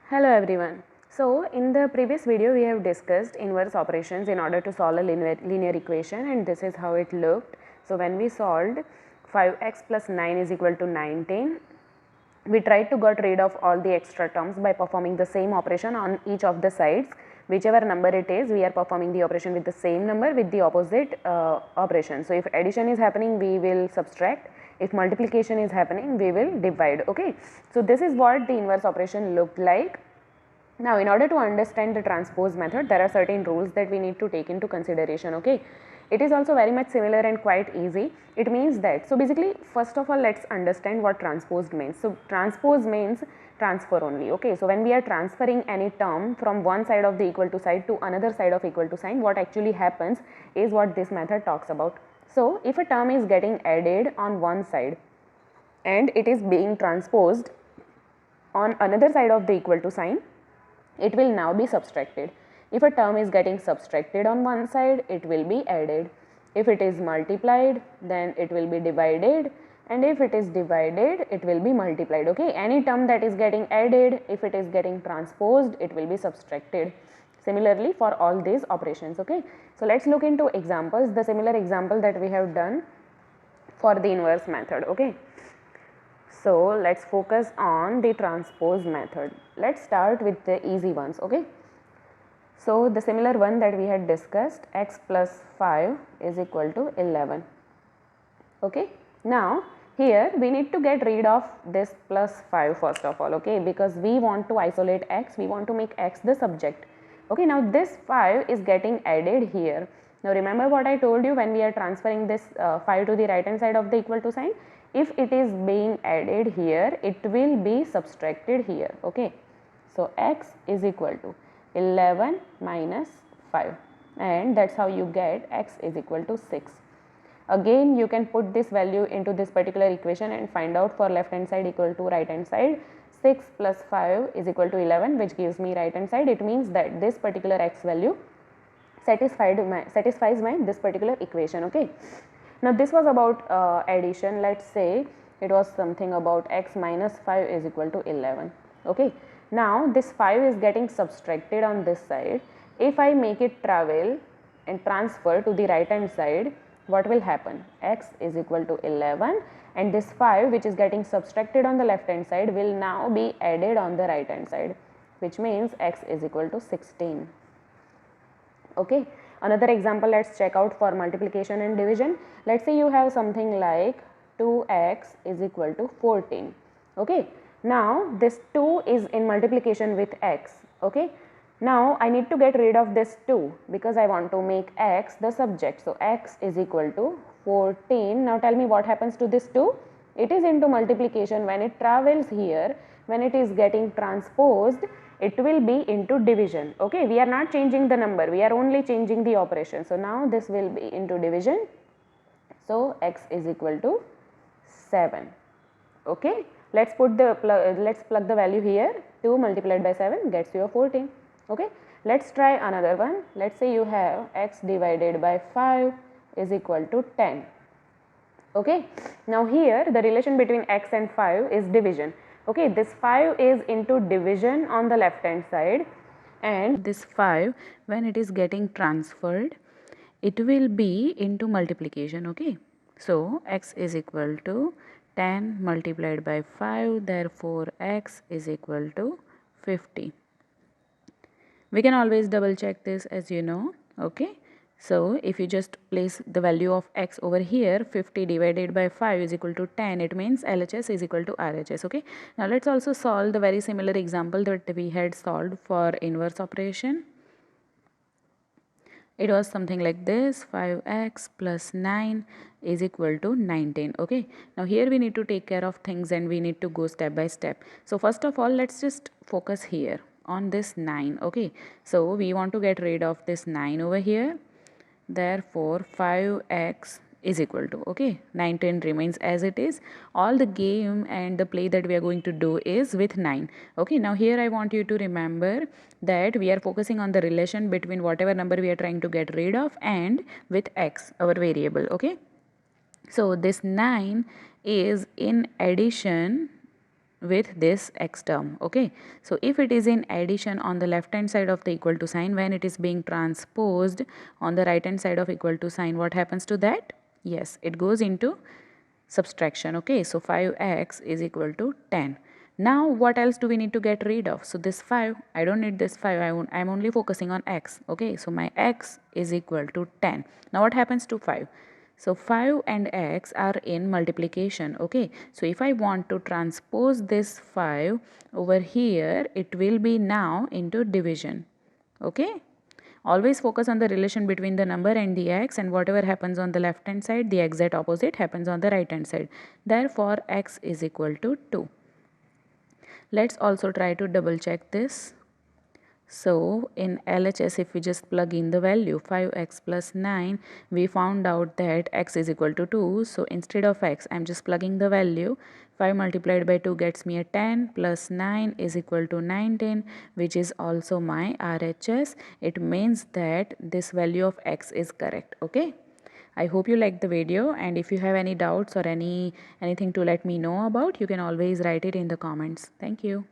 Hello everyone. So in the previous video we have discussed inverse operations in order to solve a linear equation, and this is how it looked. So when we solved 5x plus 9 is equal to 19, we tried to get rid of all the extra terms by performing the same operation on each of the sides. Whichever number it is, we are performing the operation with the same number with the opposite operation. So if addition is happening, we will subtract. If multiplication is happening, we will divide. Okay. So this is what the inverse operation looked like. Now in order to understand the transpose method, there are certain rules that we need to take into consideration. Okay. It is also very much similar and quite easy. It means that, so basically first of all let's understand what transposed means. So transpose means transfer only. Okay. So when we are transferring any term from one side of the equal to side to another side of equal to sign, what actually happens is what this method talks about. So if a term is getting added on one side and it is being transposed on another side of the equal to sign, it will now be subtracted. If a term is getting subtracted on one side, it will be added. If it is multiplied, then it will be divided, and if it is divided, it will be multiplied. Okay, any term that is getting added, if it is getting transposed, it will be subtracted. Similarly for all these operations. Okay, so let's look into examples, the similar example that we have done for the inverse method. Okay, so let's focus on the transpose method. Let's start with the easy ones. Okay, so the similar one that we had discussed, x plus 5 is equal to 11. Okay, now here we need to get rid of this plus 5 first of all. Okay, because we want to isolate x, we want to make x the subject. Okay, now this 5 is getting added here. Now remember what I told you, when we are transferring this 5 to the right hand side of the equal to sign, if it is being added here, it will be subtracted here. Okay, so x is equal to 11 minus 5, and that's how you get x is equal to 6. Again you can put this value into this particular equation and find out for left hand side equal to right hand side. 6 plus 5 is equal to 11, which gives me right hand side. It means that this particular x value satisfies my this particular equation. Okay, now this was about addition. Let's say it was something about x minus 5 is equal to 11. Okay, now this 5 is getting subtracted on this side. If I make it travel and transfer to the right hand side, what will happen? X is equal to 11, and this 5 which is getting subtracted on the left hand side will now be added on the right hand side, which means x is equal to 16. Okay, another example let's check out for multiplication and division. Let's say you have something like 2x is equal to 14. Okay, now this 2 is in multiplication with x. Okay, now I need to get rid of this 2 because I want to make x the subject. So x is equal to 14. Now tell me what happens to this 2. It is into multiplication. When it travels here, when it is getting transposed, it will be into division. Okay, we are not changing the number, we are only changing the operation. So now this will be into division. So x is equal to 7. Okay, let's plug the value here. 2 multiplied by 7 gets you a 14. Okay, let's try another one. Let's say you have x divided by 5 is equal to 10. Okay, now here the relation between x and 5 is division. Okay, this 5 is into division on the left hand side, and this 5 when it is getting transferred, it will be into multiplication. Okay, so x is equal to 10 multiplied by 5, therefore x is equal to 50. We can always double check this, as you know. Okay, so if you just place the value of x over here, 50 divided by 5 is equal to 10, it means LHS is equal to RHS. Okay, now let's also solve the very similar example that we had solved for inverse operation. It was something like this: 5x plus 9 is equal to 19. Okay, now here we need to take care of things and we need to go step by step. So first of all, let's just focus here on this 9. Okay, so we want to get rid of this 9 over here, therefore 5x is equal to, okay, 19 remains as it is. All the game and the play that we are going to do is with 9. Okay, now here I want you to remember that we are focusing on the relation between whatever number we are trying to get rid of and with x, our variable. Okay, so this 9 is in addition with this x term. Okay, so if it is in addition on the left hand side of the equal to sign, when it is being transposed on the right hand side of equal to sign, what happens to that? Yes, it goes into subtraction. Okay, so 5x is equal to 10. Now what else do we need to get rid of? So this 5, I don't need this 5, I'm only focusing on x. Okay, so my x is equal to 10. Now what happens to 5? So 5 and x are in multiplication. Okay, so if I want to transpose this 5 over here, it will be now into division. Okay, always focus on the relation between the number and the x, and whatever happens on the left hand side, the exact opposite happens on the right hand side. Therefore x is equal to 2. Let's also try to double check this. So in LHS, if we just plug in the value 5x plus 9, we found out that x is equal to 2. So instead of x, I'm just plugging the value. 5 multiplied by 2 gets me a 10 plus 9 is equal to 19, which is also my RHS. It means that this value of x is correct. Okay, I hope you liked the video, and if you have any doubts or anything to let me know about, you can always write it in the comments. Thank you.